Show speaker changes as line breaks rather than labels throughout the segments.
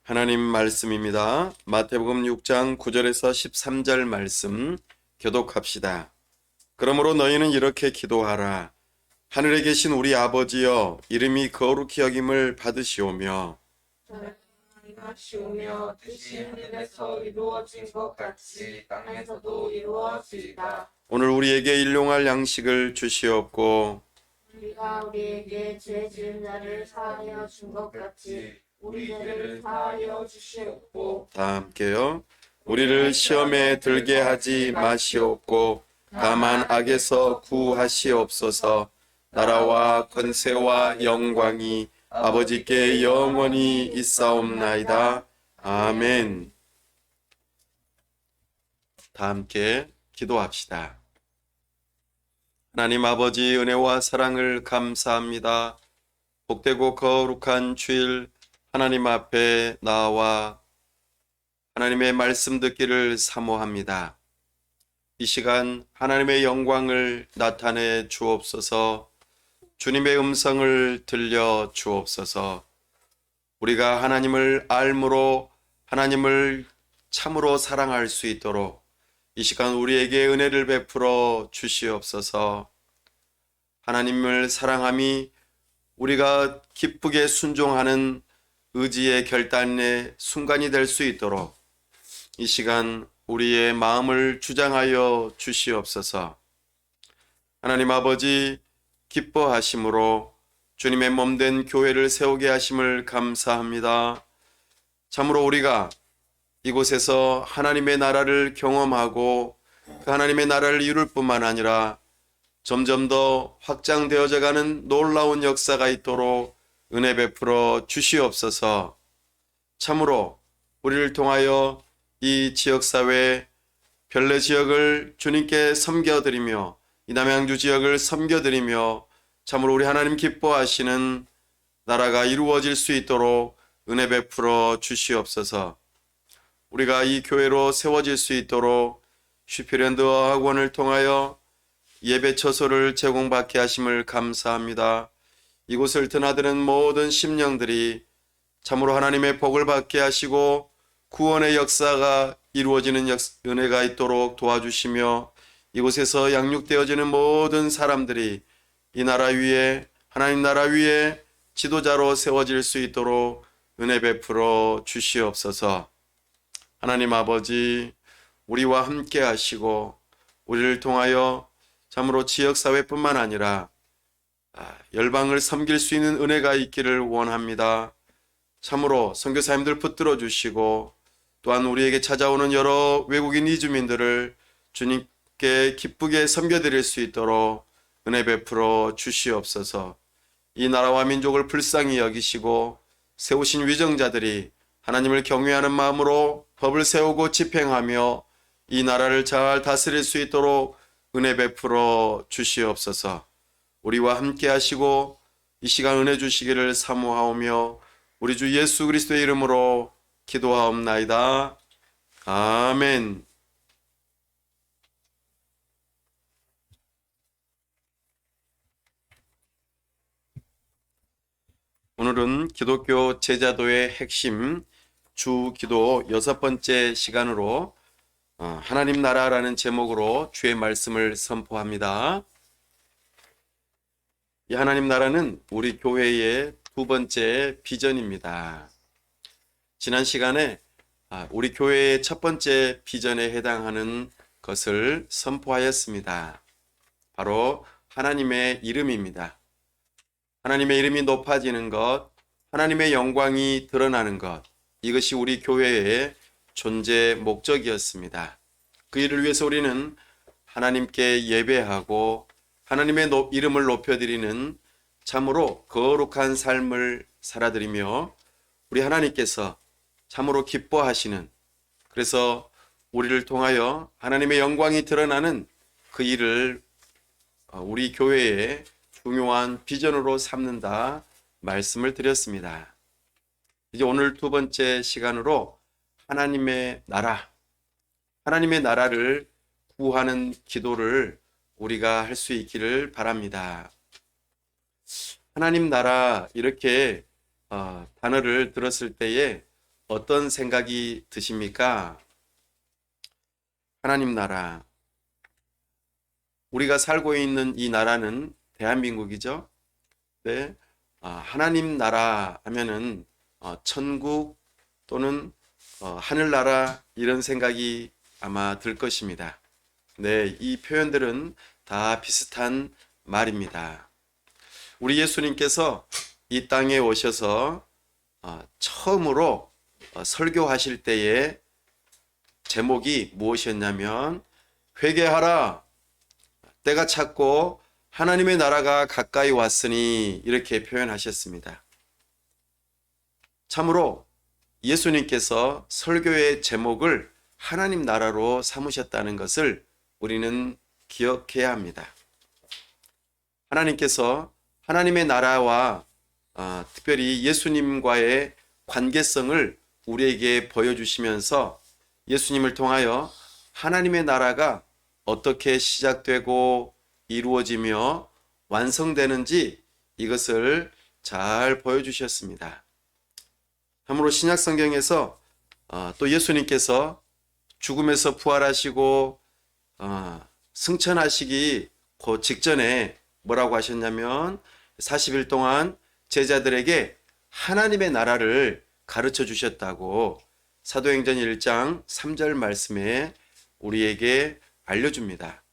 하나님 말씀입니다. 마태복음 6장 9절에서 13절 말씀 교독합시다. 그러므로 너희는 이렇게 기도하라. 하늘에 계신 우리 아버지여, 이름이 거룩히 여김을 받으시오며
하시오며 뜻이 하늘에서 이루어진 것 같이 땅에서도 이루어지이다.
오늘 우리에게 일용할 양식을 주시옵고
우리가 우리에게 죄 지은 자를 사하여 준 것 같이 우리 죄를 사하여 주시옵고
다 함께요. 우리를 시험에 들게 하지 마시옵고 다만 악에서 구하시옵소서. 나라와 권세와 영광이 아버지께 영원히 있사옵나이다. 아멘. 다 함께 기도합시다. 하나님 아버지, 은혜와 사랑을 감사합니다. 복되고 거룩한 주일 하나님 앞에 나와 하나님의 말씀 듣기를 사모합니다. 이 시간 하나님의 영광을 나타내 주옵소서. 주님의 음성을 들려 주옵소서. 우리가 하나님을 알므로 하나님을 참으로 사랑할 수 있도록 이 시간 우리에게 은혜를 베풀어 주시옵소서. 하나님을 사랑함이 우리가 기쁘게 순종하는 의지의 결단의 순간이 될 수 있도록 이 시간 우리의 마음을 주장하여 주시옵소서. 하나님 아버지, 기뻐하심으로 주님의 몸된 교회를 세우게 하심을 감사합니다. 참으로 우리가 이곳에서 하나님의 나라를 경험하고 그 하나님의 나라를 이룰 뿐만 아니라 점점 더 확장되어져 가는 놀라운 역사가 있도록 은혜 베풀어 주시옵소서. 참으로 우리를 통하여 이 지역사회 별내 지역을 주님께 섬겨드리며 이 남양주 지역을 섬겨드리며 참으로 우리 하나님 기뻐하시는 나라가 이루어질 수 있도록 은혜 베풀어 주시옵소서. 우리가 이 교회로 세워질 수 있도록 슈피랜드 학원을 통하여 예배 처소를 제공받게 하심을 감사합니다. 이곳을 드나드는 모든 심령들이 참으로 하나님의 복을 받게 하시고 구원의 역사가 이루어지는 은혜가 있도록 도와주시며 이곳에서 양육되어지는 모든 사람들이 이 나라 위에 하나님 나라 위에 지도자로 세워질 수 있도록 은혜 베풀어 주시옵소서. 하나님 아버지, 우리와 함께 하시고 우리를 통하여 참으로 지역사회뿐만 아니라 열방을 섬길 수 있는 은혜가 있기를 원합니다. 참으로 선교사님들 붙들어 주시고 또한 우리에게 찾아오는 여러 외국인 이주민들을 주님께 기쁘게 섬겨드릴 수 있도록 은혜 베풀어 주시옵소서. 이 나라와 민족을 불쌍히 여기시고 세우신 위정자들이 하나님을 경외하는 마음으로 법을 세우고 집행하며 이 나라를 잘 다스릴 수 있도록 은혜 베풀어 주시옵소서. 우리와 함께 하시고 이 시간 은혜 주시기를 사모하오며 우리 주 예수 그리스도의 이름으로 기도하옵나이다. 아멘. 오늘은 기독교 제자도의 핵심 주기도 6번째 시간으로 하나님 나라라는 제목으로 주의 말씀을 선포합니다. 이 하나님 나라는 우리 교회의 두 번째 비전입니다. 지난 시간에 우리 교회의 첫 번째 비전에 해당하는 것을 선포하였습니다. 바로 하나님의 이름입니다. 하나님의 이름이 높아지는 것, 하나님의 영광이 드러나는 것, 이것이 우리 교회의 존재 목적이었습니다. 그 일을 위해서 우리는 하나님께 예배하고 하나님의 이름을 높여드리는 참으로 거룩한 삶을 살아드리며 우리 하나님께서 참으로 기뻐하시는, 그래서 우리를 통하여 하나님의 영광이 드러나는 그 일을 우리 교회의 중요한 비전으로 삼는다 말씀을 드렸습니다. 이제 오늘 두 번째 시간으로 하나님의 나라, 하나님의 나라를 구하는 기도를 우리가 할 수 있기를 바랍니다. 하나님 나라 이렇게 단어를 들었을 때에 어떤 생각이 드십니까? 하나님 나라. 우리가 살고 있는 이 나라는 대한민국이죠. 네. 하나님 나라 하면은 천국 또는 하늘나라 이런 생각이 아마 들 것입니다. 네, 이 표현들은 다 비슷한 말입니다. 우리 예수님께서 이 땅에 오셔서 처음으로 설교하실 때의 제목이 무엇이었냐면 회개하라, 때가 찼고 하나님의 나라가 가까이 왔으니 이렇게 표현하셨습니다. 참으로 예수님께서 설교의 제목을 하나님 나라로 삼으셨다는 것을 우리는 기억해야 합니다. 하나님께서 하나님의 나라와 특별히 예수님과의 관계성을 우리에게 보여주시면서 예수님을 통하여 하나님의 나라가 어떻게 시작되고 이루어지며 완성되는지 이것을 잘 보여주셨습니다. 참으로 신약 성경에서 또 예수님께서 죽음에서 부활하시고 승천하시기 그 직전에 뭐라고 하셨냐면 40일 동안 제자들에게 하나님의 나라를 가르쳐 주셨다고 사도행전 1장 3절 말씀에 우리에게 알려줍니다.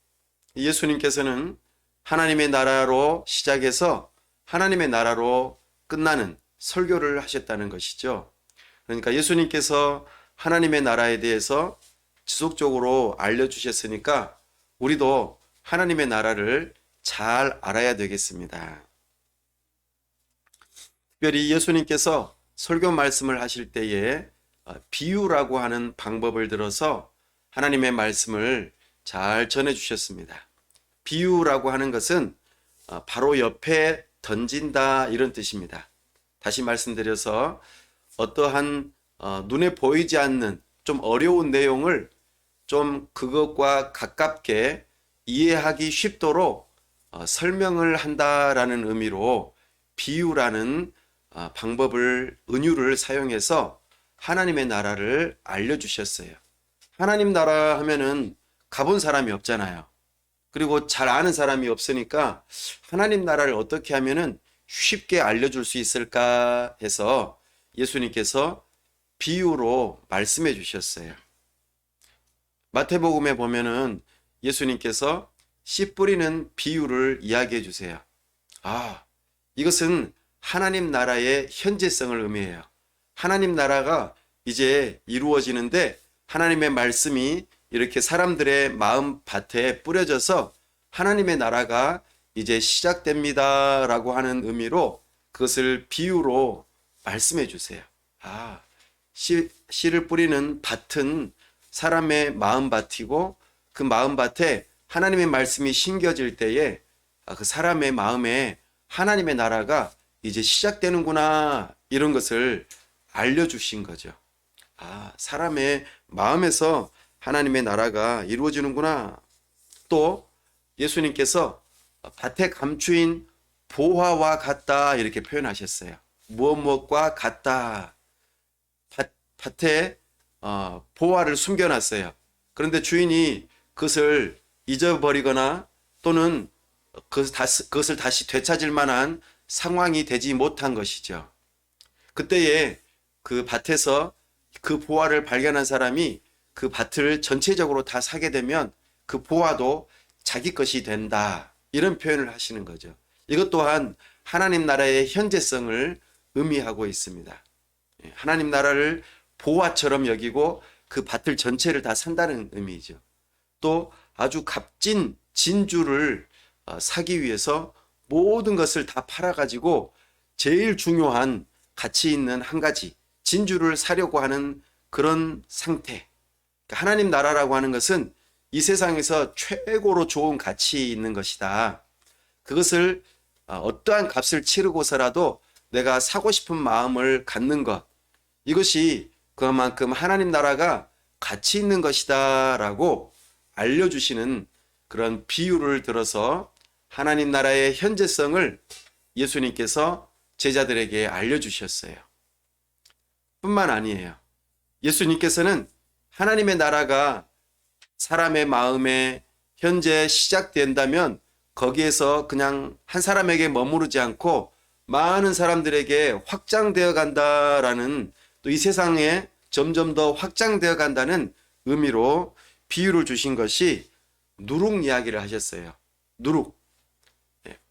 예수님께서는 하나님의 나라로 시작해서 하나님의 나라로 끝나는 설교를 하셨다는 것이죠. 그러니까 예수님께서 하나님의 나라에 대해서 지속적으로 알려주셨으니까 우리도 하나님의 나라를 잘 알아야 되겠습니다. 특별히 예수님께서 설교 말씀을 하실 때에 비유라고 하는 방법을 들어서 하나님의 말씀을 잘 전해주셨습니다. 비유라고 하는 것은 바로 옆에 던진다 이런 뜻입니다. 다시 말씀드려서 어떠한 눈에 보이지 않는 좀 어려운 내용을 좀 그것과 가깝게 이해하기 쉽도록 설명을 한다라는 의미로 비유라는 방법을 은유를 사용해서 하나님의 나라를 알려주셨어요. 하나님 나라 하면은 가본 사람이 없잖아요. 그리고 잘 아는 사람이 없으니까 하나님 나라를 어떻게 하면은 쉽게 알려줄 수 있을까 해서 예수님께서 비유로 말씀해 주셨어요. 마태복음에 보면은 예수님께서 씨 뿌리는 비유를 이야기해 주세요. 이것은 하나님 나라의 현재성을 의미해요. 하나님 나라가 이제 이루어지는데 하나님의 말씀이 이렇게 사람들의 마음 밭에 뿌려져서 하나님의 나라가 이제 시작됩니다 라고 하는 의미로 그것을 비유로 말씀해 주세요. 씨를 뿌리는 밭은 사람의 마음 밭이고 그 마음 밭에 하나님의 말씀이 심겨질 때에 그 사람의 마음에 하나님의 나라가 이제 시작되는구나 이런 것을 알려주신 거죠. 사람의 마음에서 하나님의 나라가 이루어지는구나. 또 예수님께서 밭에 감추인 보화와 같다 이렇게 표현하셨어요. 무엇과 같다. 밭에 보화를 숨겨놨어요. 그런데 주인이 그것을 잊어버리거나 또는 그것을 다시 되찾을 만한 상황이 되지 못한 것이죠. 그때에 그 밭에서 그 보화를 발견한 사람이 그 밭을 전체적으로 다 사게 되면 그 보화도 자기 것이 된다. 이런 표현을 하시는 거죠. 이것 또한 하나님 나라의 현재성을 의미하고 있습니다. 하나님 나라를 보화처럼 여기고 그 밭을 전체를 다 산다는 의미죠. 또 아주 값진 진주를 사기 위해서 모든 것을 다 팔아가지고 제일 중요한 가치 있는 한 가지 진주를 사려고 하는 그런 상태. 하나님 나라라고 하는 것은 이 세상에서 최고로 좋은 가치 있는 것이다. 그것을 어떠한 값을 치르고서라도 내가 사고 싶은 마음을 갖는 것. 이것이 그만큼 하나님 나라가 가치 있는 것이다 라고 알려주시는 그런 비유를 들어서 하나님 나라의 현재성을 예수님께서 제자들에게 알려주셨어요. 뿐만 아니에요. 예수님께서는 하나님의 나라가 사람의 마음에 현재 시작된다면 거기에서 그냥 한 사람에게 머무르지 않고 많은 사람들에게 확장되어 간다라는, 또 이 세상에 점점 더 확장되어 간다는 의미로 비유를 주신 것이 누룩 이야기를 하셨어요. 누룩.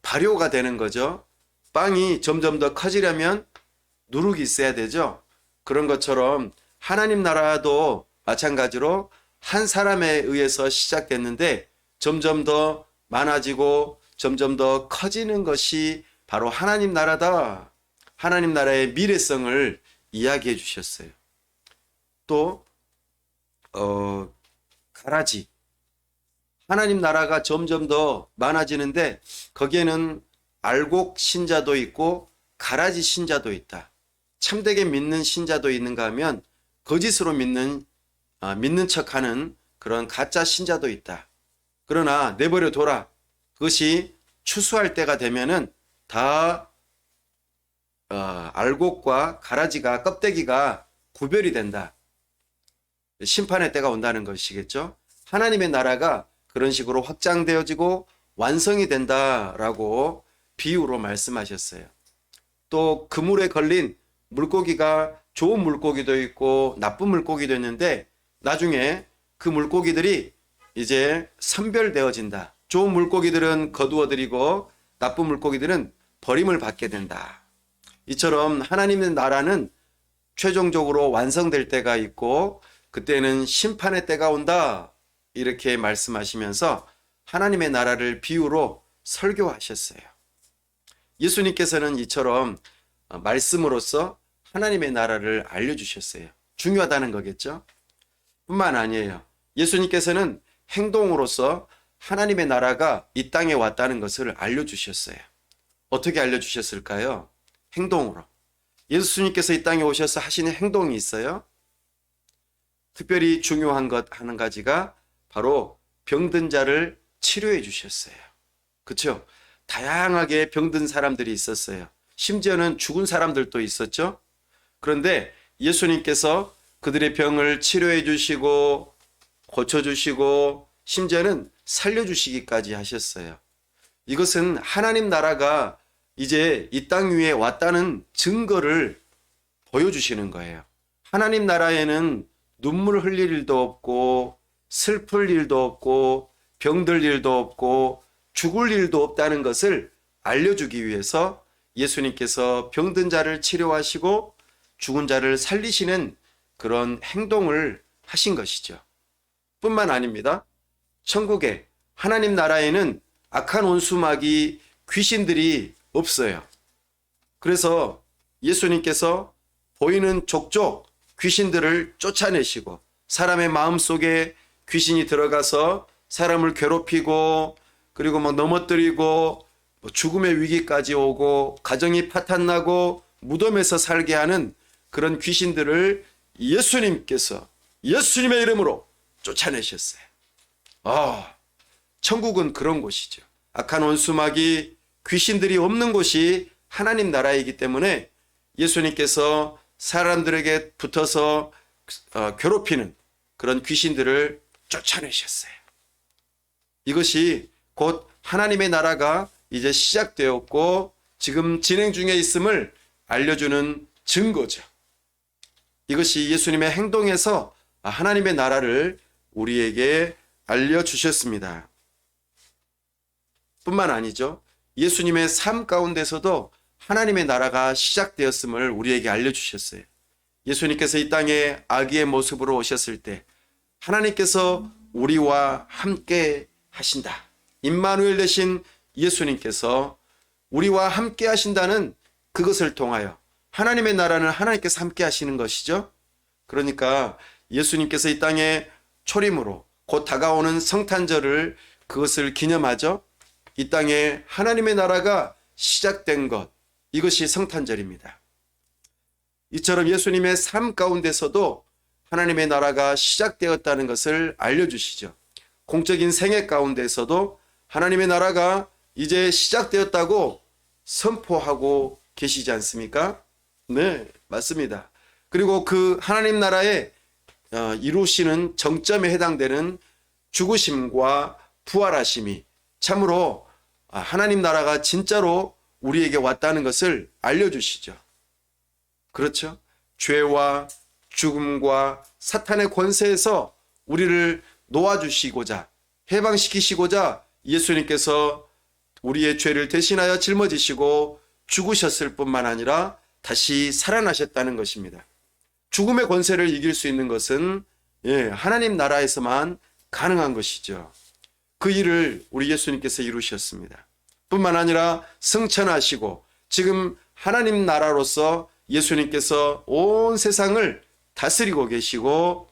발효가 되는 거죠. 빵이 점점 더 커지려면 누룩이 있어야 되죠. 그런 것처럼 하나님 나라도 마찬가지로 한 사람에 의해서 시작됐는데 점점 더 많아지고 점점 더 커지는 것이 바로 하나님 나라다. 하나님 나라의 미래성을 이야기해 주셨어요. 또 가라지. 하나님 나라가 점점 더 많아지는데 거기에는 알곡 신자도 있고 가라지 신자도 있다. 참되게 믿는 신자도 있는가 하면 거짓으로 믿는 척하는 그런 가짜 신자도 있다. 그러나 내버려 둬라. 그것이 추수할 때가 되면은 다 알곡과 가라지가, 껍데기가 구별이 된다. 심판의 때가 온다는 것이겠죠. 하나님의 나라가 그런 식으로 확장되어지고 완성이 된다라고 비유로 말씀하셨어요. 또 그물에 걸린 물고기가 좋은 물고기도 있고 나쁜 물고기도 있는데 나중에 그 물고기들이 이제 선별되어진다. 좋은 물고기들은 거두어들이고 나쁜 물고기들은 버림을 받게 된다. 이처럼 하나님의 나라는 최종적으로 완성될 때가 있고 그때는 심판의 때가 온다. 이렇게 말씀하시면서 하나님의 나라를 비유로 설교하셨어요. 예수님께서는 이처럼 말씀으로써 하나님의 나라를 알려주셨어요. 중요하다는 거겠죠. 뿐만 아니에요. 예수님께서는 행동으로서 하나님의 나라가 이 땅에 왔다는 것을 알려주셨어요. 어떻게 알려주셨을까요? 행동으로. 예수님께서 이 땅에 오셔서 하시는 행동이 있어요. 특별히 중요한 것 한 가지가 바로 병든 자를 치료해 주셨어요. 그렇죠? 다양하게 병든 사람들이 있었어요. 심지어는 죽은 사람들도 있었죠. 그런데 예수님께서 그들의 병을 치료해 주시고 고쳐주시고 심지어는 살려주시기까지 하셨어요. 이것은 하나님 나라가 이제 이 땅 위에 왔다는 증거를 보여주시는 거예요. 하나님 나라에는 눈물 흘릴 일도 없고 슬플 일도 없고 병들 일도 없고 죽을 일도 없다는 것을 알려주기 위해서 예수님께서 병든 자를 치료하시고 죽은 자를 살리시는 그런 행동을 하신 것이죠. 뿐만 아닙니다. 천국에 하나님 나라에는 악한 원수마귀 귀신들이 없어요. 그래서 예수님께서 보이는 족족 귀신들을 쫓아내시고 사람의 마음속에 귀신이 들어가서 사람을 괴롭히고 그리고 막 넘어뜨리고 죽음의 위기까지 오고 가정이 파탄나고 무덤에서 살게 하는 그런 귀신들을 예수님께서 예수님의 이름으로 쫓아내셨어요. 천국은 그런 곳이죠. 악한 원수마귀 귀신들이 없는 곳이 하나님 나라이기 때문에 예수님께서 사람들에게 붙어서 괴롭히는 그런 귀신들을 쫓아내셨어요. 이것이 곧 하나님의 나라가 이제 시작되었고 지금 진행 중에 있음을 알려주는 증거죠. 이것이 예수님의 행동에서 하나님의 나라를 우리에게 알려주셨습니다. 뿐만 아니죠. 예수님의 삶 가운데서도 하나님의 나라가 시작되었음을 우리에게 알려주셨어요. 예수님께서 이 땅에 아기의 모습으로 오셨을 때 하나님께서 우리와 함께 하신다. 임마누엘 되신 예수님께서 우리와 함께 하신다는 그것을 통하여 하나님의 나라는 하나님께서 함께 하시는 것이죠. 그러니까 예수님께서 이 땅에 초림으로 곧 다가오는 성탄절을 그것을 기념하죠. 이 땅에 하나님의 나라가 시작된 것, 이것이 성탄절입니다. 이처럼 예수님의 삶 가운데서도 하나님의 나라가 시작되었다는 것을 알려주시죠. 공적인 생애 가운데서도 하나님의 나라가 이제 시작되었다고 선포하고 계시지 않습니까? 네, 맞습니다. 그리고 그 하나님 나라의 이루시는 정점에 해당되는 죽으심과 부활하심이 참으로 하나님 나라가 진짜로 우리에게 왔다는 것을 알려주시죠. 그렇죠? 죄와 죽음과 사탄의 권세에서 우리를 놓아주시고자 해방시키시고자 예수님께서 우리의 죄를 대신하여 짊어지시고 죽으셨을 뿐만 아니라 다시 살아나셨다는 것입니다. 죽음의 권세를 이길 수 있는 것은 하나님 나라에서만 가능한 것이죠. 그 일을 우리 예수님께서 이루셨습니다. 뿐만 아니라 승천하시고 지금 하나님 나라로서 예수님께서 온 세상을 다스리고 계시고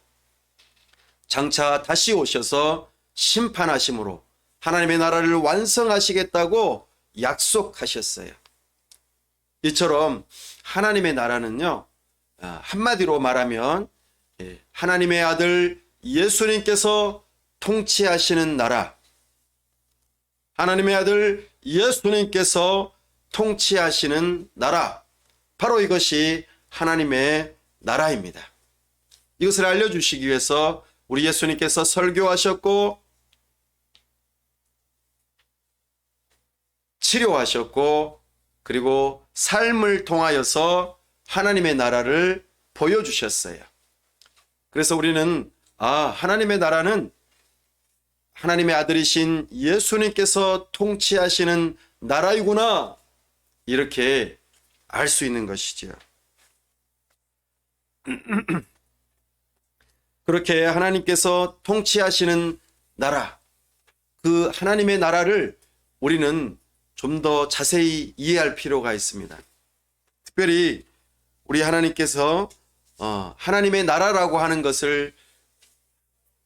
장차 다시 오셔서 심판하심으로 하나님의 나라를 완성하시겠다고 약속하셨어요. 이처럼 하나님의 나라는요, 한마디로 말하면 하나님의 아들 예수님께서 통치하시는 나라, 하나님의 아들 예수님께서 통치하시는 나라, 바로 이것이 하나님의 나라입니다. 이것을 알려주시기 위해서 우리 예수님께서 설교하셨고 치료하셨고 그리고 삶을 통하여서 하나님의 나라를 보여주셨어요. 그래서 우리는 하나님의 나라는 하나님의 아들이신 예수님께서 통치하시는 나라이구나 이렇게 알 수 있는 것이죠. 그렇게 하나님께서 통치하시는 나라, 그 하나님의 나라를 우리는 좀 더 자세히 이해할 필요가 있습니다. 특별히 우리 하나님께서 하나님의 나라라고 하는 것을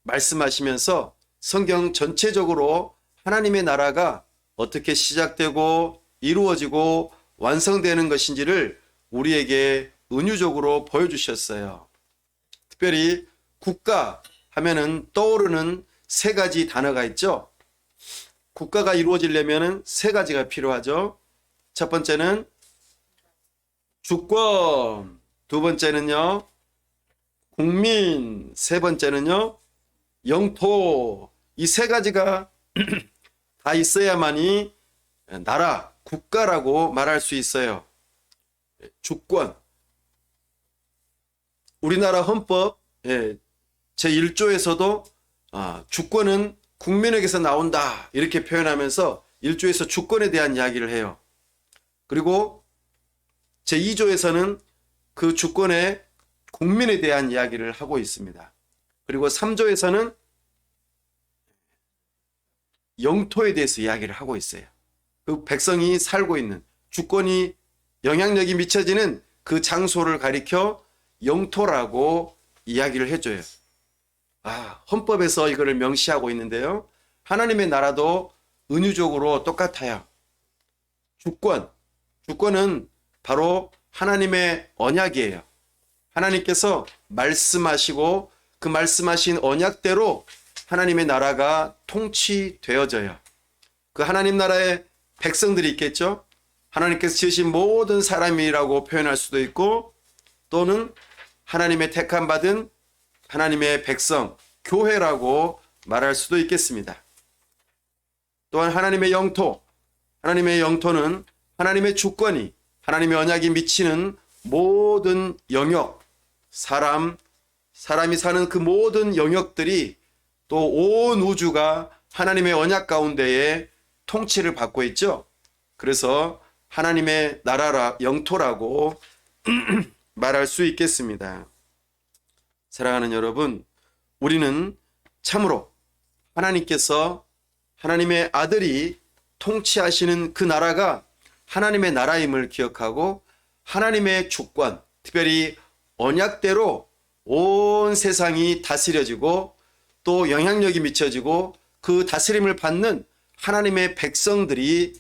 말씀하시면서 성경 전체적으로 하나님의 나라가 어떻게 시작되고 이루어지고 완성되는 것인지를 우리에게 은유적으로 보여주셨어요. 특별히 국가 하면은 떠오르는 세 가지 단어가 있죠. 국가가 이루어지려면 세 가지가 필요하죠. 첫 번째는 주권, 두 번째는요 국민, 세 번째는요 영토. 이 세 가지가 다 있어야만이 나라, 국가라고 말할 수 있어요. 주권, 우리나라 헌법 제1조에서도 주권은 국민에게서 나온다 이렇게 표현하면서 1조에서 주권에 대한 이야기를 해요. 그리고 제2조에서는 그 주권의 국민에 대한 이야기를 하고 있습니다. 그리고 3조에서는 영토에 대해서 이야기를 하고 있어요. 그 백성이 살고 있는 주권이 영향력이 미쳐지는 그 장소를 가리켜 영토라고 이야기를 해줘요. 헌법에서 이거를 명시하고 있는데요. 하나님의 나라도 은유적으로 똑같아요. 주권은 바로 하나님의 언약이에요. 하나님께서 말씀하시고 그 말씀하신 언약대로 하나님의 나라가 통치되어져요. 그 하나님 나라의 백성들이 있겠죠. 하나님께서 지으신 모든 사람이라고 표현할 수도 있고 또는 하나님의 택함 받은 하나님의 백성, 교회라고 말할 수도 있겠습니다. 또한 하나님의 영토, 하나님의 영토는 하나님의 주권이 하나님의 언약이 미치는 모든 영역, 사람이 사는 그 모든 영역들이 또 온 우주가 하나님의 언약 가운데에 통치를 받고 있죠. 그래서 하나님의 나라라 영토라고 말할 수 있겠습니다. 사랑하는 여러분, 우리는 참으로 하나님께서 하나님의 아들이 통치하시는 그 나라가 하나님의 나라임을 기억하고 하나님의 주권, 특별히 언약대로 온 세상이 다스려지고 또 영향력이 미쳐지고 그 다스림을 받는 하나님의 백성들이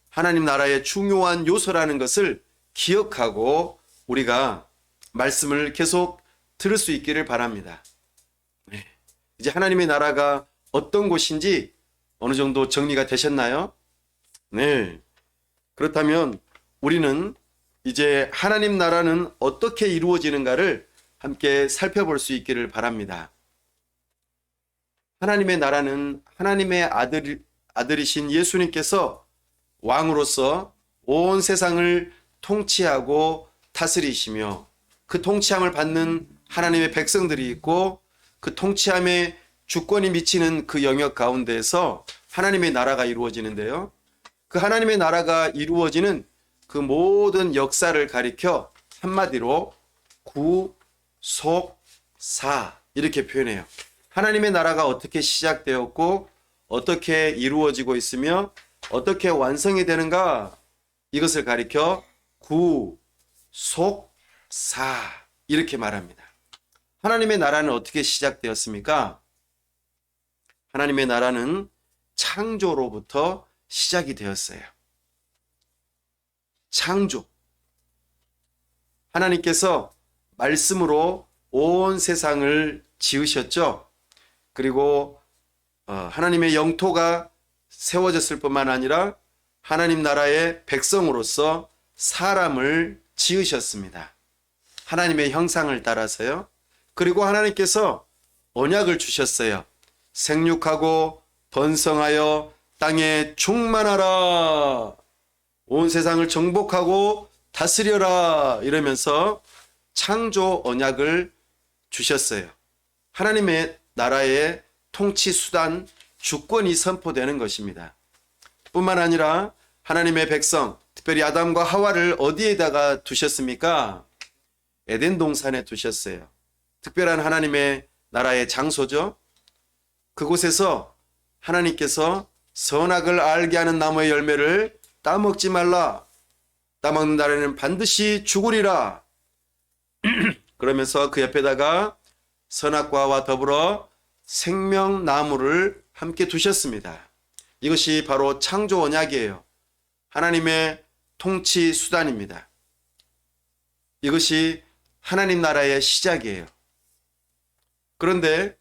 하나님 나라의 중요한 요소라는 것을 기억하고 우리가 말씀을 계속 들을 수 있기를 바랍니다. 이제 하나님의 나라가 어떤 곳인지 어느 정도 정리가 되셨나요? 네. 그렇다면 우리는 이제 하나님 나라는 어떻게 이루어지는가를 함께 살펴볼 수 있기를 바랍니다. 하나님의 나라는 하나님의 아들이신 예수님께서 왕으로서 온 세상을 통치하고 다스리시며 그 통치함을 받는 하나님의 백성들이 있고 그 통치함에 주권이 미치는 그 영역 가운데에서 하나님의 나라가 이루어지는데요. 그 하나님의 나라가 이루어지는 그 모든 역사를 가리켜 한마디로 구, 속, 사 이렇게 표현해요. 하나님의 나라가 어떻게 시작되었고 어떻게 이루어지고 있으며 어떻게 완성이 되는가 이것을 가리켜 구, 속, 사 이렇게 말합니다. 하나님의 나라는 어떻게 시작되었습니까? 하나님의 나라는 창조로부터 시작이 되었어요. 창조. 하나님께서 말씀으로 온 세상을 지으셨죠. 그리고 하나님의 영토가 세워졌을 뿐만 아니라 하나님 나라의 백성으로서 사람을 지으셨습니다. 하나님의 형상을 따라서요. 그리고 하나님께서 언약을 주셨어요. 생육하고 번성하여 땅에 충만하라. 온 세상을 정복하고 다스려라. 이러면서 창조 언약을 주셨어요. 하나님의 나라의 통치 수단, 주권이 선포되는 것입니다. 뿐만 아니라 하나님의 백성, 특별히 아담과 하와를 어디에다가 두셨습니까? 에덴 동산에 두셨어요. 특별한 하나님의 나라의 장소죠. 그곳에서 하나님께서 선악을 알게 하는 나무의 열매를 따먹지 말라. 따먹는 날에는 반드시 죽으리라. 그러면서 그 옆에다가 선악과와 더불어 생명나무를 함께 두셨습니다. 이것이 바로 창조 언약이에요. 하나님의 통치 수단입니다. 이것이 하나님 나라의 시작이에요. 그런데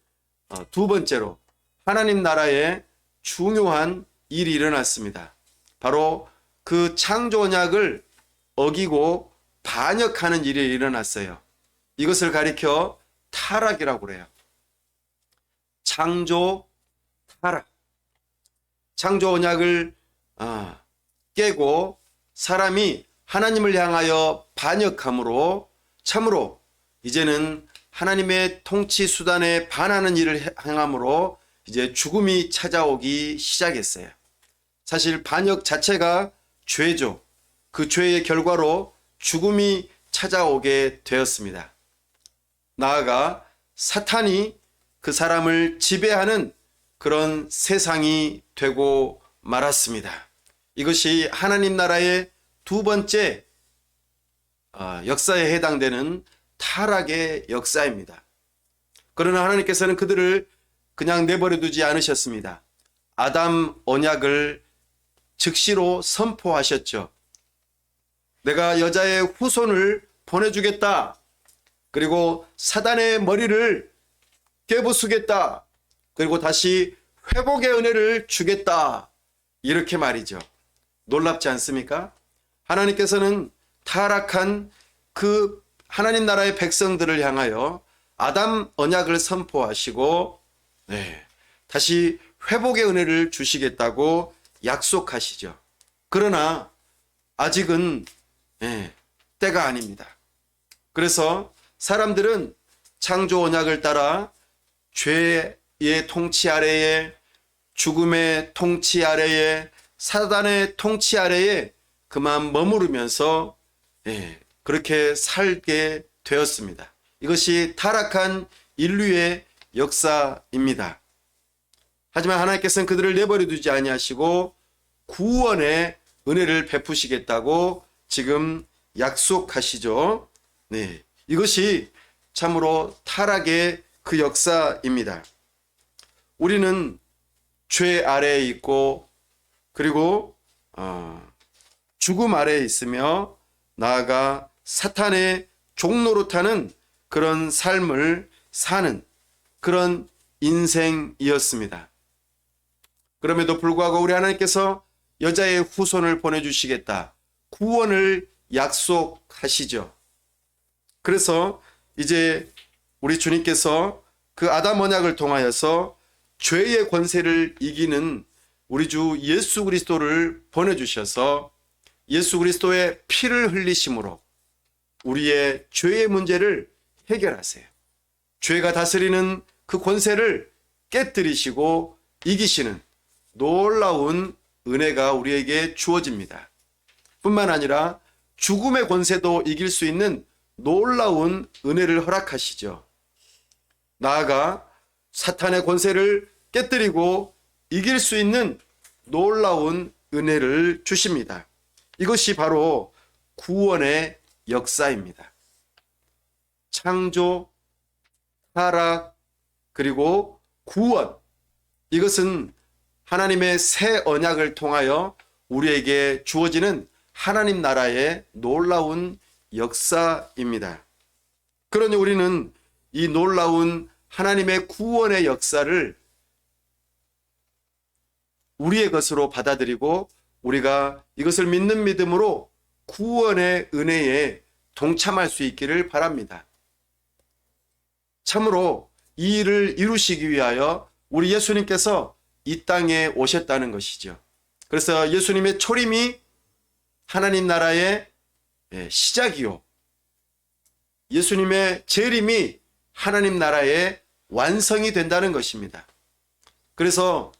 두 번째로 하나님 나라에 중요한 일이 일어났습니다. 바로 그 창조 언약을 어기고 반역하는 일이 일어났어요. 이것을 가리켜 타락이라고 그래요. 창조 타락. 창조 언약을 깨고 사람이 하나님을 향하여 반역함으로 참으로 이제는 하나님의 통치 수단에 반하는 일을 행함으로 이제 죽음이 찾아오기 시작했어요. 사실 반역 자체가 죄죠. 그 죄의 결과로 죽음이 찾아오게 되었습니다. 나아가 사탄이 그 사람을 지배하는 그런 세상이 되고 말았습니다. 이것이 하나님 나라의 두 번째 역사에 해당되는 타락의 역사입니다. 그러나 하나님께서는 그들을 그냥 내버려 두지 않으셨습니다. 아담 언약을 즉시로 선포하셨죠. 내가 여자의 후손을 보내주겠다. 그리고 사단의 머리를 깨부수겠다. 그리고 다시 회복의 은혜를 주겠다. 이렇게 말이죠. 놀랍지 않습니까? 하나님께서는 타락한 그 하나님 나라의 백성들을 향하여 아담 언약을 선포하시고 다시 회복의 은혜를 주시겠다고 약속하시죠. 그러나 아직은 때가 아닙니다. 그래서 사람들은 창조 언약을 따라 죄의 통치 아래에, 죽음의 통치 아래에, 사단의 통치 아래에 그만 머무르면서 그렇게 살게 되었습니다. 이것이 타락한 인류의 역사입니다. 하지만 하나님께서는 그들을 내버려 두지 아니하시고 구원의 은혜를 베푸시겠다고 지금 약속하시죠. 이것이 참으로 타락의 그 역사입니다. 우리는 죄 아래에 있고 그리고 죽음 아래에 있으며 나아가 사탄의 종노릇하는 그런 삶을 사는 그런 인생이었습니다. 그럼에도 불구하고 우리 하나님께서 여자의 후손을 보내주시겠다. 구원을 약속하시죠. 그래서 이제 우리 주님께서 그 아담 언약을 통하여서 죄의 권세를 이기는 우리 주 예수 그리스도를 보내주셔서 예수 그리스도의 피를 흘리심으로 우리의 죄의 문제를 해결하세요. 죄가 다스리는 그 권세를 깨뜨리시고 이기시는 놀라운 은혜가 우리에게 주어집니다. 뿐만 아니라 죽음의 권세도 이길 수 있는 놀라운 은혜를 허락하시죠. 나아가 사탄의 권세를 깨뜨리고 이길 수 있는 놀라운 은혜를 주십니다. 이것이 바로 구원의 역사입니다. 창조, 타락, 그리고 구원. 이것은 하나님의 새 언약을 통하여 우리에게 주어지는 하나님 나라의 놀라운 역사입니다. 그러니 우리는 이 놀라운 하나님의 구원의 역사를 우리의 것으로 받아들이고 우리가 이것을 믿는 믿음으로 구원의 은혜에 동참할 수 있기를 바랍니다. 참으로 이 일을 이루시기 위하여 우리 예수님께서 이 땅에 오셨다는 것이죠. 그래서 예수님의 초림이 하나님 나라의 시작이요, 예수님의 재림이 하나님 나라의 완성이 된다는 것입니다. 그래서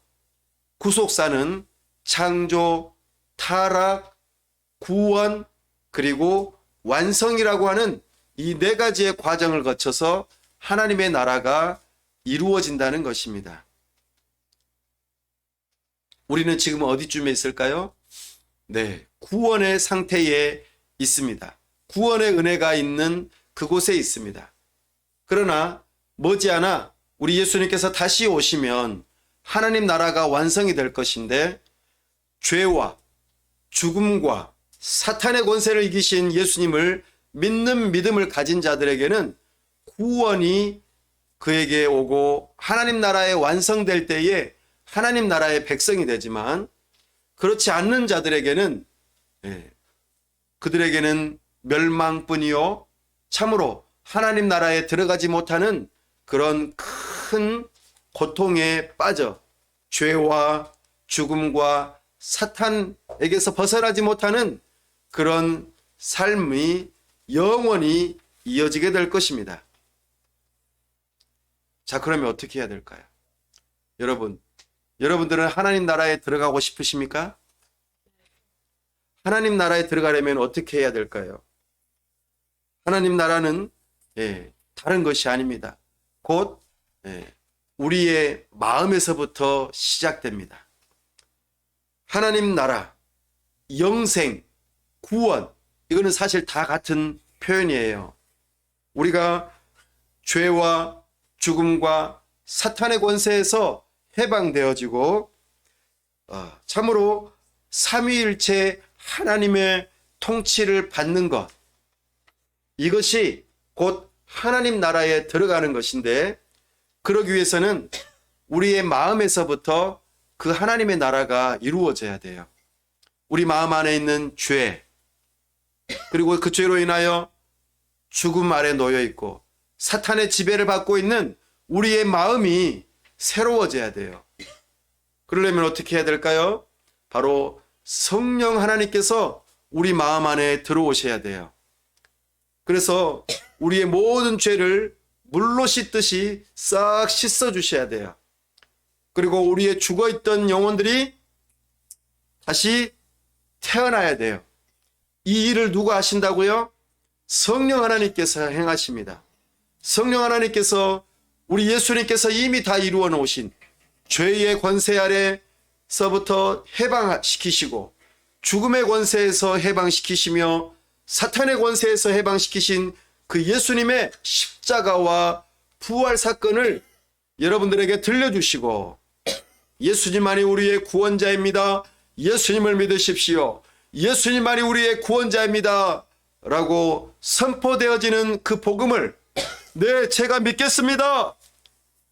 구속사는 창조, 타락, 구원, 그리고 완성이라고 하는 이 네 가지의 과정을 거쳐서 하나님의 나라가 이루어진다는 것입니다. 우리는 지금 어디쯤에 있을까요? 네, 구원의 상태에 있습니다. 구원의 은혜가 있는 그곳에 있습니다. 그러나 머지않아 우리 예수님께서 다시 오시면 하나님 나라가 완성이 될 것인데, 죄와 죽음과 사탄의 권세를 이기신 예수님을 믿는 믿음을 가진 자들에게는 구원이 그에게 오고 하나님 나라에 완성될 때에 하나님 나라의 백성이 되지만, 그렇지 않는 자들에게는 그들에게는 멸망뿐이요, 참으로 하나님 나라에 들어가지 못하는 그런 큰 고통에 빠져 죄와 죽음과 사탄에게서 벗어나지 못하는 그런 삶이 영원히 이어지게 될 것입니다. 자, 그러면 어떻게 해야 될까요? 여러분들은 하나님 나라에 들어가고 싶으십니까? 하나님 나라에 들어가려면 어떻게 해야 될까요? 하나님 나라는 다른 것이 아닙니다. 곧 우리의 마음에서부터 시작됩니다. 하나님 나라, 영생, 구원, 이거는 사실 다 같은 표현이에요. 우리가 죄와 죽음과 사탄의 권세에서 해방되어지고 참으로 삼위일체 하나님의 통치를 받는 것, 이것이 곧 하나님 나라에 들어가는 것인데, 그러기 위해서는 우리의 마음에서부터 그 하나님의 나라가 이루어져야 돼요. 우리 마음 안에 있는 죄, 그리고 그 죄로 인하여 죽음 아래 놓여 있고 사탄의 지배를 받고 있는 우리의 마음이 새로워져야 돼요. 그러려면 어떻게 해야 될까요? 바로 성령 하나님께서 우리 마음 안에 들어오셔야 돼요. 그래서 우리의 모든 죄를 물로 씻듯이 싹 씻어 주셔야 돼요. 그리고 우리의 죽어있던 영혼들이 다시 태어나야 돼요. 이 일을 누가 하신다고요? 성령 하나님께서 행하십니다. 성령 하나님께서, 우리 예수님께서 이미 다 이루어 놓으신 죄의 권세 아래서부터 해방시키시고 죽음의 권세에서 해방시키시며 사탄의 권세에서 해방시키신 그 예수님의 십자가와 부활 사건을 여러분들에게 들려주시고, 예수님만이 우리의 구원자입니다, 예수님을 믿으십시오, 예수님만이 우리의 구원자입니다 라고 선포되어지는 그 복음을 네, 제가 믿겠습니다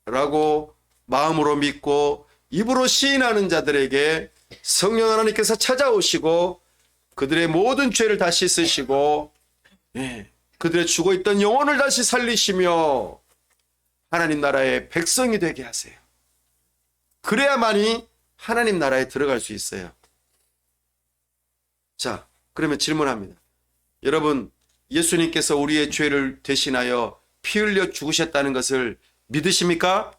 라고 마음으로 믿고 입으로 시인하는 자들에게 성령 하나님께서 찾아오시고 그들의 모든 죄를 다 씻으시고 그들의 죽어있던 영혼을 다시 살리시며 하나님 나라의 백성이 되게 하세요. 그래야만이 하나님 나라에 들어갈 수 있어요. 자, 그러면 질문합니다. 여러분, 예수님께서 우리의 죄를 대신하여 피 흘려 죽으셨다는 것을 믿으십니까?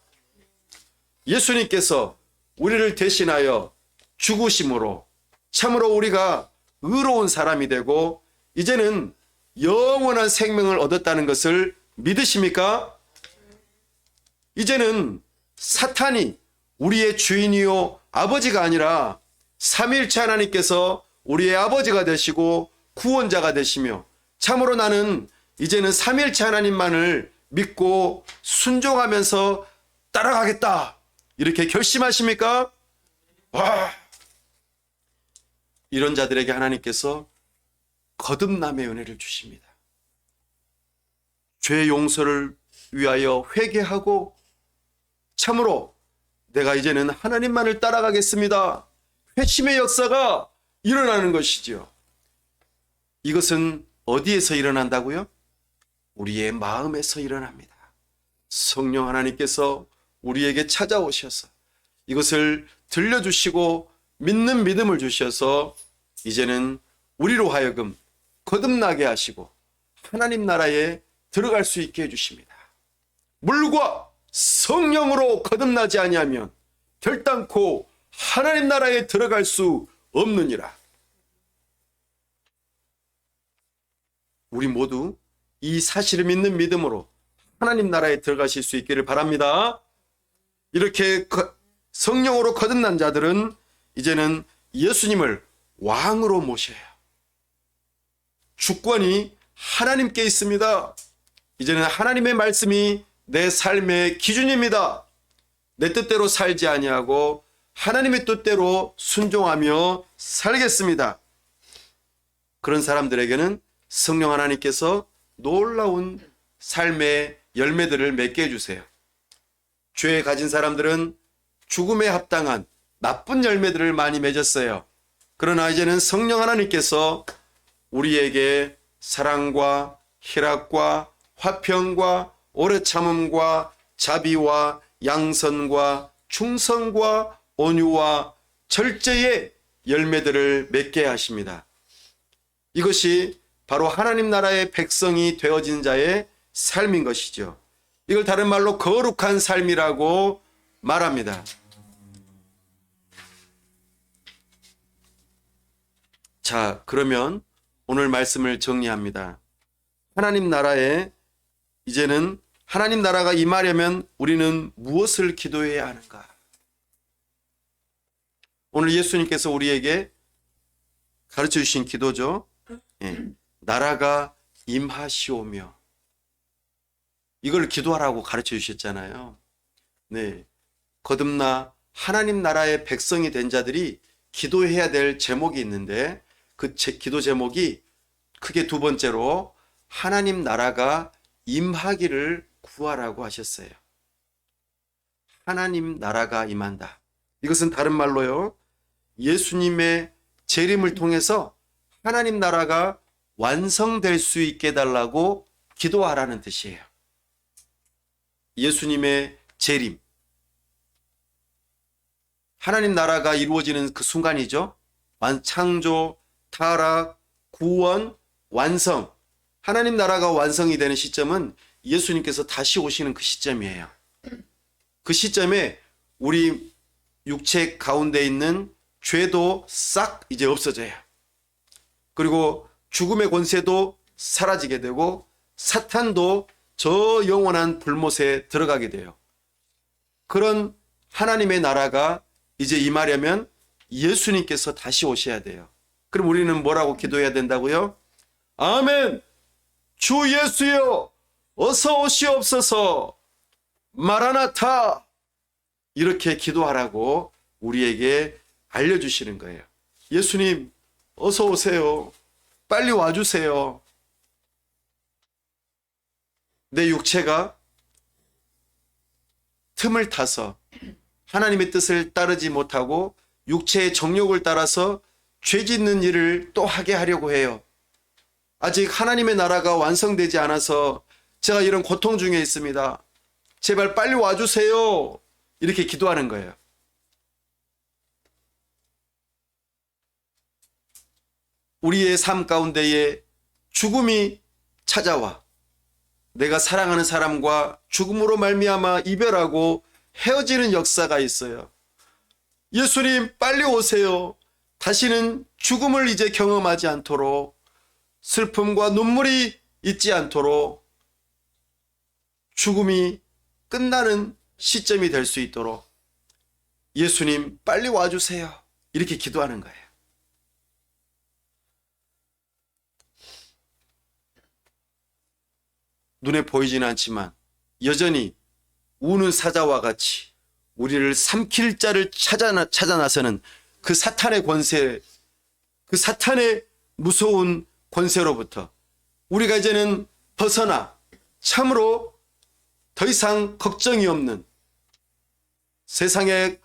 예수님께서 우리를 대신하여 죽으심으로 참으로 우리가 의로운 사람이 되고 이제는 영원한 생명을 얻었다는 것을 믿으십니까? 이제는 사탄이 우리의 주인이요 아버지가 아니라 삼위일체 하나님께서 우리의 아버지가 되시고 구원자가 되시며 참으로 나는 이제는 삼위일체 하나님만을 믿고 순종하면서 따라가겠다 이렇게 결심하십니까? 와! 이런 자들에게 하나님께서 거듭남의 은혜를 주십니다. 죄 용서를 위하여 회개하고 참으로 내가 이제는 하나님만을 따라가겠습니다. 회심의 역사가 일어나는 것이지요. 이것은 어디에서 일어난다고요? 우리의 마음에서 일어납니다. 성령 하나님께서 우리에게 찾아오셔서 이것을 들려주시고 믿는 믿음을 주셔서 이제는 우리로 하여금 거듭나게 하시고 하나님 나라에 들어갈 수 있게 해주십니다. 물과 성령으로 거듭나지 아니하면 결단코 하나님 나라에 들어갈 수 없느니라. 우리 모두 이 사실을 믿는 믿음으로 하나님 나라에 들어가실 수 있기를 바랍니다. 이렇게 성령으로 거듭난 자들은 이제는 예수님을 왕으로 모셔요. 주권이 하나님께 있습니다. 이제는 하나님의 말씀이 내 삶의 기준입니다. 내 뜻대로 살지 아니하고 하나님의 뜻대로 순종하며 살겠습니다. 그런 사람들에게는 성령 하나님께서 놀라운 삶의 열매들을 맺게 해주세요. 죄에 가진 사람들은 죽음에 합당한 나쁜 열매들을 많이 맺었어요. 그러나 이제는 성령 하나님께서 우리에게 사랑과 희락과 화평과 오래 참음과 자비와 양선과 충성과 온유와 절제의 열매들을 맺게 하십니다. 이것이 바로 하나님 나라의 백성이 되어진 자의 삶인 것이죠. 이걸 다른 말로 거룩한 삶이라고 말합니다. 자, 그러면 오늘 말씀을 정리합니다. 하나님 나라에 이제는 하나님 나라가 임하려면 우리는 무엇을 기도해야 하는가? 오늘 예수님께서 우리에게 가르쳐 주신 기도죠. 나라가 임하시오며 이걸 기도하라고 가르쳐 주셨잖아요. 네, 거듭나 하나님 나라의 백성이 된 자들이 기도해야 될 제목이 있는데 그 기도 제목이 크게 두 번째로 하나님 나라가 임하기를 구하라고 하셨어요. 하나님 나라가 임한다. 이것은 다른 말로요, 예수님의 재림을 통해서 하나님 나라가 완성될 수 있게 해달라고 기도하라는 뜻이에요. 예수님의 재림, 하나님 나라가 이루어지는 그 순간이죠. 창조, 타락, 구원, 완성. 하나님 나라가 완성이 되는 시점은 예수님께서 다시 오시는 그 시점이에요. 그 시점에 우리 육체 가운데 있는 죄도 싹 이제 없어져요. 그리고 죽음의 권세도 사라지게 되고 사탄도 저 영원한 불못에 들어가게 돼요. 그런 하나님의 나라가 이제 임하려면 예수님께서 다시 오셔야 돼요. 그럼 우리는 뭐라고 기도해야 된다고요? 아멘! 주 예수여 어서 오시옵소서 마라나타 이렇게 기도하라고 우리에게 알려주시는 거예요. 예수님 어서 오세요. 빨리 와주세요. 내 육체가 틈을 타서 하나님의 뜻을 따르지 못하고 육체의 정욕을 따라서 죄 짓는 일을 또 하게 하려고 해요. 아직 하나님의 나라가 완성되지 않아서 제가 이런 고통 중에 있습니다. 제발 빨리 와주세요. 이렇게 기도하는 거예요. 우리의 삶 가운데에 죽음이 찾아와 내가 사랑하는 사람과 죽음으로 말미암아 이별하고 헤어지는 역사가 있어요. 예수님 빨리 오세요. 다시는 죽음을 이제 경험하지 않도록, 슬픔과 눈물이 있지 않도록, 죽음이 끝나는 시점이 될 수 있도록 예수님 빨리 와주세요. 이렇게 기도하는 거예요. 눈에 보이지는 않지만 여전히 우는 사자와 같이 우리를 삼킬 자를 찾아 나서는 그 사탄의 권세, 그 사탄의 무서운 권세로부터 우리가 이제는 벗어나 참으로 더 이상 걱정이 없는 세상의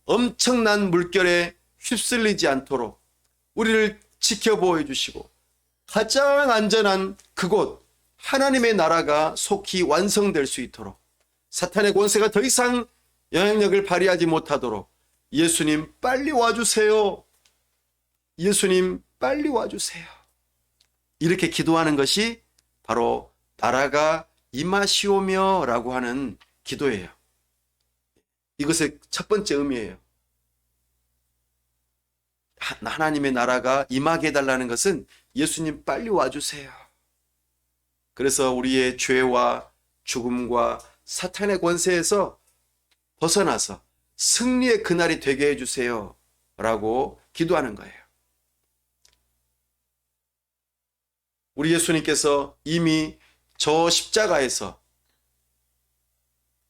엄청난 물결에 휩쓸리지 않도록 우리를 지켜보호 해주시고 가장 안전한 그곳 하나님의 나라가 속히 완성될 수 있도록, 사탄의 권세가 더 이상 영향력을 발휘하지 못하도록 예수님 빨리 와주세요. 예수님 빨리 와주세요. 이렇게 기도하는 것이 바로 나라가 임하시오며 라고 하는 기도예요. 이것의 첫 번째 의미예요. 하나님의 나라가 임하게 해달라는 것은 예수님 빨리 와주세요. 그래서 우리의 죄와 죽음과 사탄의 권세에서 벗어나서 승리의 그날이 되게 해주세요 라고 기도하는 거예요. 우리 예수님께서 이미 저 십자가에서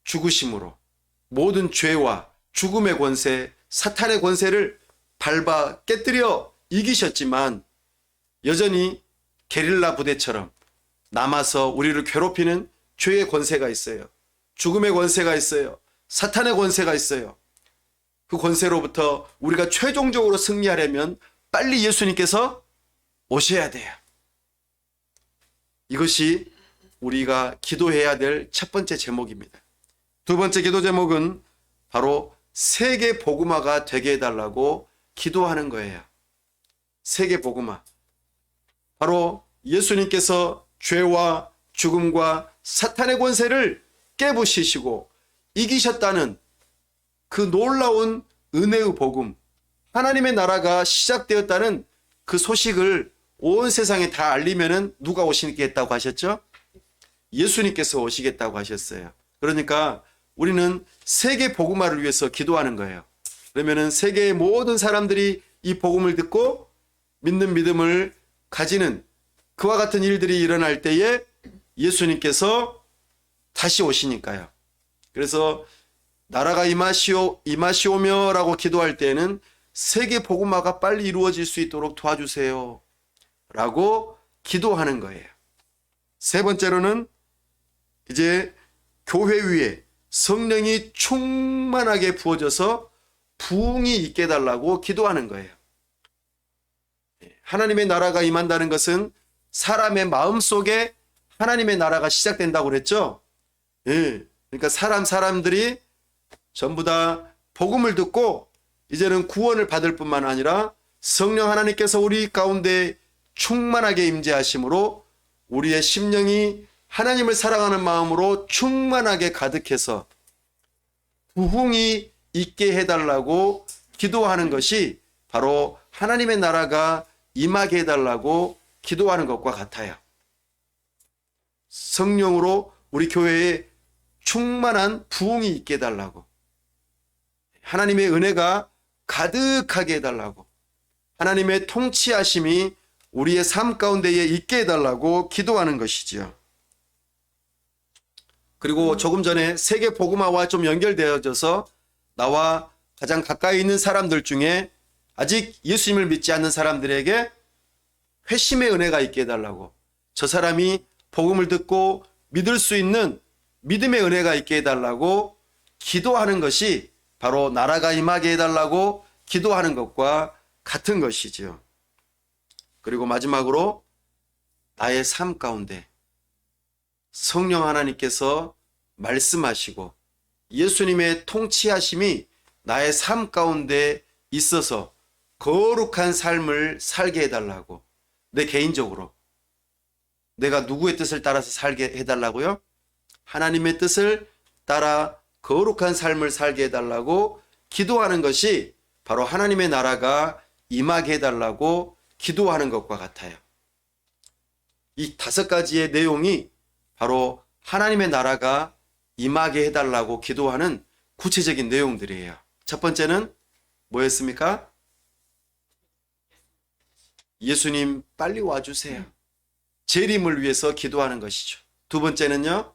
죽으심으로 모든 죄와 죽음의 권세, 사탄의 권세를 밟아 깨뜨려 이기셨지만 여전히 게릴라 부대처럼 남아서 우리를 괴롭히는 죄의 권세가 있어요. 죽음의 권세가 있어요. 사탄의 권세가 있어요. 그 권세로부터 우리가 최종적으로 승리하려면 빨리 예수님께서 오셔야 돼요. 이것이 우리가 기도해야 될 첫 번째 제목입니다. 두 번째 기도 제목은 바로 세계 복음화가 되게 해달라고 기도하는 거예요. 세계 복음화. 바로 예수님께서 죄와 죽음과 사탄의 권세를 깨부시시고 이기셨다는 그 놀라운 은혜의 복음, 하나님의 나라가 시작되었다는 그 소식을 온 세상에 다 알리면은 누가 오시겠다고 하셨죠? 예수님께서 오시겠다고 하셨어요. 그러니까 우리는 세계 복음화를 위해서 기도하는 거예요. 그러면은 세계의 모든 사람들이 이 복음을 듣고 믿는 믿음을 가지는 그와 같은 일들이 일어날 때에 예수님께서 다시 오시니까요. 그래서 나라가 임하시오며 라고 기도할 때에는 세계 복음화가 빨리 이루어질 수 있도록 도와주세요 라고 기도하는 거예요. 세 번째로는 이제 교회 위에 성령이 충만하게 부어져서 부흥이 있게 해달라고 기도하는 거예요. 하나님의 나라가 임한다는 것은 사람의 마음 속에 하나님의 나라가 시작된다고 그랬죠. 그러니까 사람들이 전부 다 복음을 듣고 이제는 구원을 받을 뿐만 아니라 성령 하나님께서 우리 가운데 충만하게 임재하심으로 우리의 심령이 하나님을 사랑하는 마음으로 충만하게 가득해서 부흥이 있게 해달라고 기도하는 것이 바로 하나님의 나라가 임하게 해달라고 기도하는 것과 같아요. 성령으로 우리 교회에 충만한 부흥이 있게 해달라고, 하나님의 은혜가 가득하게 해달라고, 하나님의 통치하심이 우리의 삶 가운데에 있게 해달라고 기도하는 것이지요. 그리고 조금 전에 세계 복음화와 좀 연결되어져서 나와 가장 가까이 있는 사람들 중에 아직 예수님을 믿지 않는 사람들에게 회심의 은혜가 있게 해달라고, 저 사람이 복음을 듣고 믿을 수 있는 믿음의 은혜가 있게 해달라고 기도하는 것이 바로 나라가 임하게 해달라고 기도하는 것과 같은 것이지요. 그리고 마지막으로 나의 삶 가운데 성령 하나님께서 말씀하시고 예수님의 통치하심이 나의 삶 가운데 있어서 거룩한 삶을 살게 해달라고, 내 개인적으로 내가 누구의 뜻을 따라서 살게 해달라고요? 하나님의 뜻을 따라 거룩한 삶을 살게 해달라고 기도하는 것이 바로 하나님의 나라가 임하게 해달라고 기도하는 것과 같아요. 이 5가지의 내용이 바로 하나님의 나라가 임하게 해달라고 기도하는 구체적인 내용들이에요. 첫 번째는 뭐였습니까? 예수님 빨리 와주세요. 재림을 위해서 기도하는 것이죠. 두 번째는요,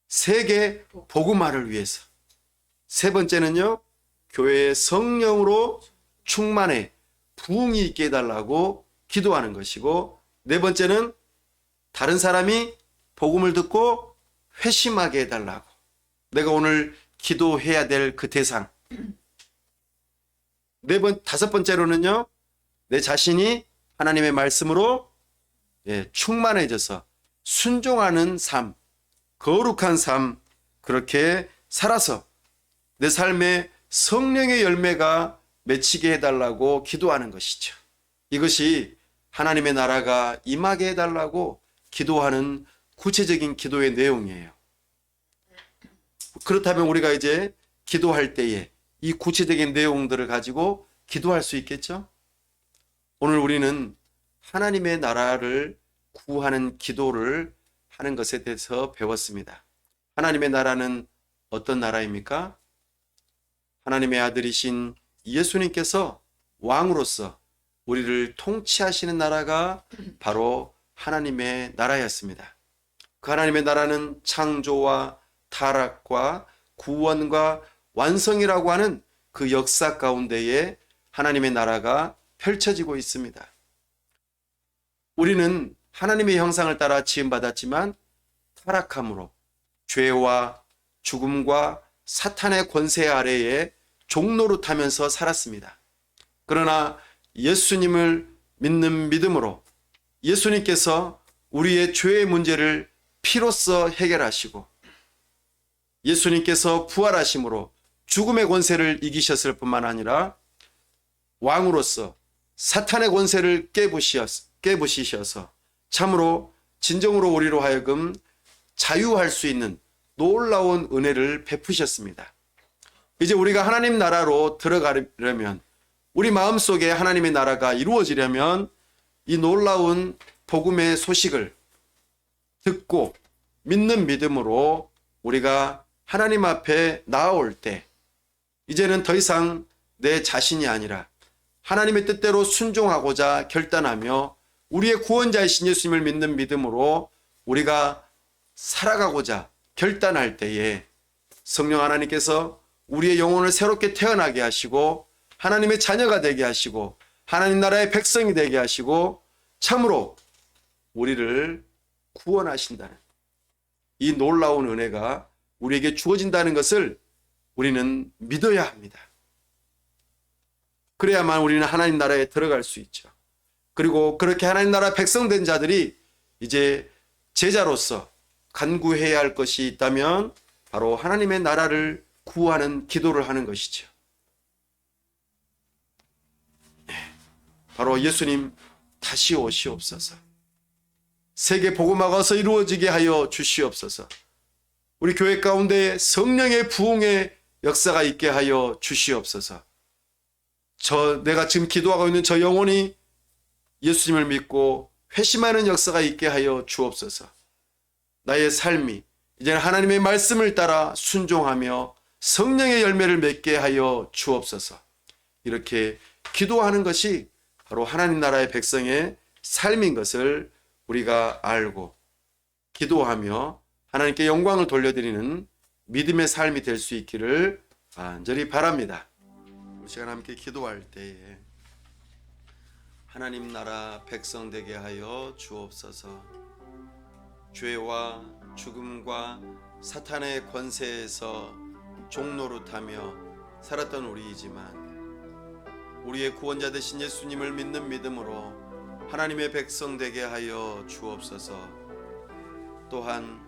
세계 복음화를 위해서. 세 번째는요, 교회의 성령으로 충만해 부흥이 있게 해달라고 기도하는 것이고, 네 번째는 다른 사람이 복음을 듣고 회심하게 해달라고, 내가 오늘 기도해야 될 그 대상. 다섯 번째로는요, 내 자신이 하나님의 말씀으로 충만해져서 순종하는 삶, 거룩한 삶, 그렇게 살아서 내 삶에 성령의 열매가 맺히게 해달라고 기도하는 것이죠. 이것이 하나님의 나라가 임하게 해달라고 기도하는 구체적인 기도의 내용이에요. 그렇다면 우리가 이제 기도할 때에 이 구체적인 내용들을 가지고 기도할 수 있겠죠? 오늘 우리는 하나님의 나라를 구하는 기도를 하는 것에 대해서 배웠습니다. 하나님의 나라는 어떤 나라입니까? 하나님의 아들이신 예수님께서 왕으로서 우리를 통치하시는 나라가 바로 하나님의 나라였습니다. 그 하나님의 나라는 창조와 타락과 구원과 완성이라고 하는 그 역사 가운데에 하나님의 나라가 펼쳐지고 있습니다. 우리는 하나님의 형상을 따라 지음받았지만 타락함으로 죄와 죽음과 사탄의 권세 아래에 종노릇하면서 살았습니다. 그러나 예수님을 믿는 믿음으로 예수님께서 우리의 죄의 문제를 피로써 해결하시고 예수님께서 부활하심으로 죽음의 권세를 이기셨을 뿐만 아니라 왕으로서 사탄의 권세를 깨부시셔서 참으로 진정으로 우리로 하여금 자유할 수 있는 놀라운 은혜를 베푸셨습니다. 이제 우리가 하나님 나라로 들어가려면, 우리 마음속에 하나님의 나라가 이루어지려면 이 놀라운 복음의 소식을 듣고 믿는 믿음으로 우리가 하나님 앞에 나아올 때 이제는 더 이상 내 자신이 아니라 하나님의 뜻대로 순종하고자 결단하며 우리의 구원자이신 예수님을 믿는 믿음으로 우리가 살아가고자 결단할 때에 성령 하나님께서 우리의 영혼을 새롭게 태어나게 하시고 하나님의 자녀가 되게 하시고 하나님 나라의 백성이 되게 하시고 참으로 우리를 구원하신다는 이 놀라운 은혜가 우리에게 주어진다는 것을 우리는 믿어야 합니다. 그래야만 우리는 하나님 나라에 들어갈 수 있죠. 그리고 그렇게 하나님 나라 백성된 자들이 이제 제자로서 간구해야 할 것이 있다면 바로 하나님의 나라를 구하는 기도를 하는 것이죠. 바로 예수님 다시 오시옵소서. 세계 복음화가 어서 이루어지게 하여 주시옵소서. 우리 교회 가운데 성령의 부흥의 역사가 있게 하여 주시옵소서. 내가 지금 기도하고 있는 저 영혼이 예수님을 믿고 회심하는 역사가 있게 하여 주옵소서. 나의 삶이 이제는 하나님의 말씀을 따라 순종하며 성령의 열매를 맺게 하여 주옵소서. 이렇게 기도하는 것이 바로 하나님 나라의 백성의 삶인 것을 우리가 알고 기도하며 하나님께 영광을 돌려드리는 믿음의 삶이 될 수 있기를 간절히 바랍니다. 우리 시간 함께 기도할 때에 하나님 나라 백성 되게 하여 주옵소서. 죄와 죽음과 사탄의 권세에서 종노릇하며 살았던 우리이지만 우리의 구원자 되신 예수님을 믿는 믿음으로 하나님의 백성 되게 하여 주옵소서. 또한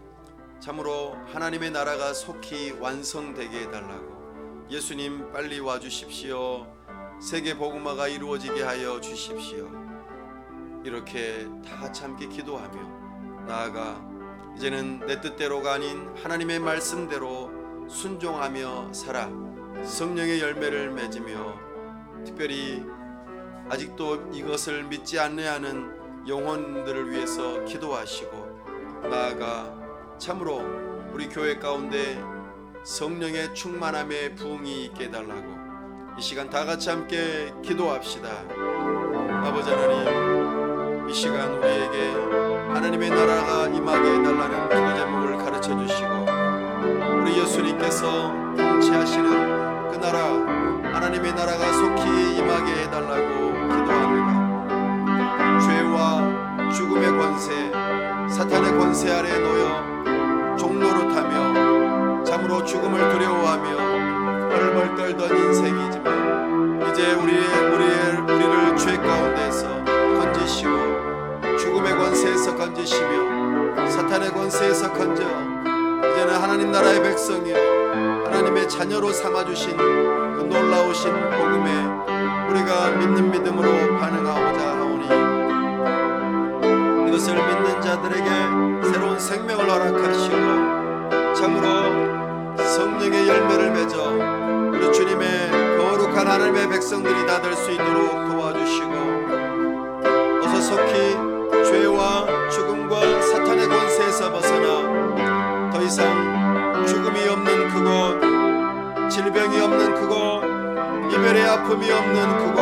참으로 하나님의 나라가 속히 완성되게 해달라고, 예수님 빨리 와주십시오, 세계 복음화가 이루어지게 하여 주십시오, 이렇게 다 같이 함께 기도하며 나아가 이제는 내 뜻대로가 아닌 하나님의 말씀대로 순종하며 살아 성령의 열매를 맺으며, 특별히 아직도 이것을 믿지 않는 영혼들을 위해서 기도하시고, 나아가 참으로 우리 교회 가운데 성령의 충만함의 부흥이 있게 해달라고 이 시간 다 같이 함께 기도합시다. 아버지 하나님, 이 시간 우리에게 하나님의 나라가 임하게 해달라는 기도 제목을 가르쳐 주시고, 우리 예수님께서 통치하시는 그 나라, 하나님의 나라가 속히 임하게 해달라고 기도합니다. 죄와 죽음의 권세, 사탄의 권세 아래 놓여 종노릇하며 참으로 죽음을 두려워하며 벌벌 떨던 인생이지만, 이제 우리를 죄 가운데서 건지시고 죽음의 권세에서 건지시며 사탄의 권세에서 건져 이제는 하나님 나라의 백성이요 하나님의 자녀로 삼아주신 그 놀라우신 복음에 우리가 믿는 믿음으로 반응하고자 하오니, 이것을 믿는 자들에게 새로운 생명을 허락하시고 참으로 성령의 열매를 맺어 우리 주님의 거룩한 하나님의 백성들이 다 될 수 있도록 도와주시고, 어서 속히 죄와 죽음과 사탄의 권세에서 벗어나 더 이상 죽음이 없는 그곳, 질병이 없는 그곳, 이별의 아픔이 없는 그곳,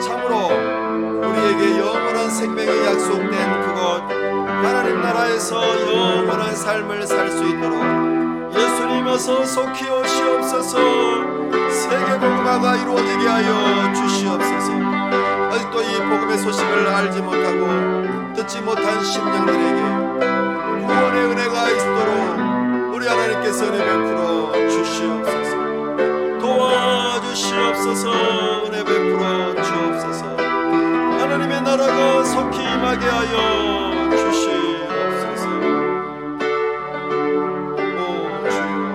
참으로 우리에게 영원한 생명이 약속된 그곳, 하나님 나라에서 영원한 삶을 살 수 있도록 예수님 어서 속히 오시옵소서. 세계 복음화가 이루어지게 하여 주시옵소서. 아직도 이 복음의 소식을 알지 못하고 듣지 못한 심령들에게 구원의 은혜가 있도록 우리 하나님께서 은혜 베풀어 주시옵소서. 도와주시옵소서. 은혜 베풀어 주옵소서. 하나님의 나라가 속히 임하게 하여 주시옵소서. 오 주여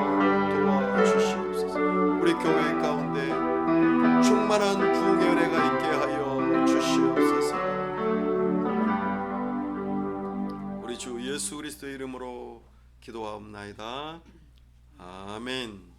도와주시옵소서. 우리 교회 가운데 충만한 부흥의 은혜가 있게 하여 주시옵소서. 우리 주 예수 그리스도의 이름으로 기도하옵나이다. 아멘.